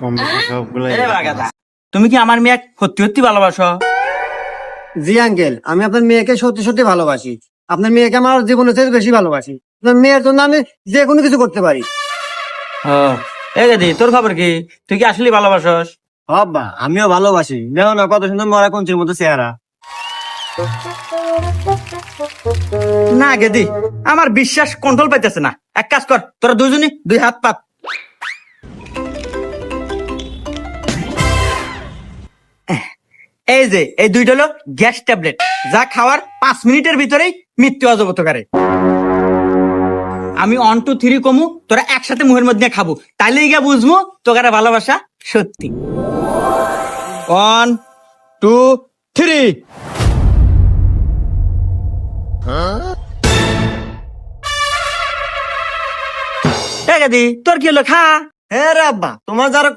কম বেশি সবগুলাই এ বাগাদা, তুমি কি আমার মেয়ে সত্যি সত্যি ভালোবাসো? জি আঙ্কেল, আমি আপনার মেয়েকে সত্যি সত্যি ভালোবাসি। আপনার মেয়েকে আমার জীবনের চেয়ে বেশি ভালোবাসি। আপনার মেয়ের জন্য আমি যে কোনো কিছু করতে পারি। ও, এ গেদি, তোর খবর কি? তুই কি আসলে ভালোবাসস? বাবা, আমিও ভালোবাসি। দেখো না কত সুন্দর মরা কঞ্চির মতো চেহারা। না গেদি, আমার বিশ্বাস কন্ট্রোল পাইতেছে না। এক কাজ কর, তোরা দুজনই দুই হাত পাত। এই যে এই দুইটা হলো গ্যাস ট্যাবলেট, যা খাওয়ার 5 মিনিটের ভিতরেই মৃত্যু অজগত করে। আমি 1 2 3 কমু, তোরা একসাথে মুখের মধ্যে খাবো, তাইলে গিয়া বুঝবো তোকারে ভালোবাসা সত্যি। 1 2 3। ঠিক আছে, তোর কি হলো? খা। হ্যাঁ রে আব্বা, তোমার যারা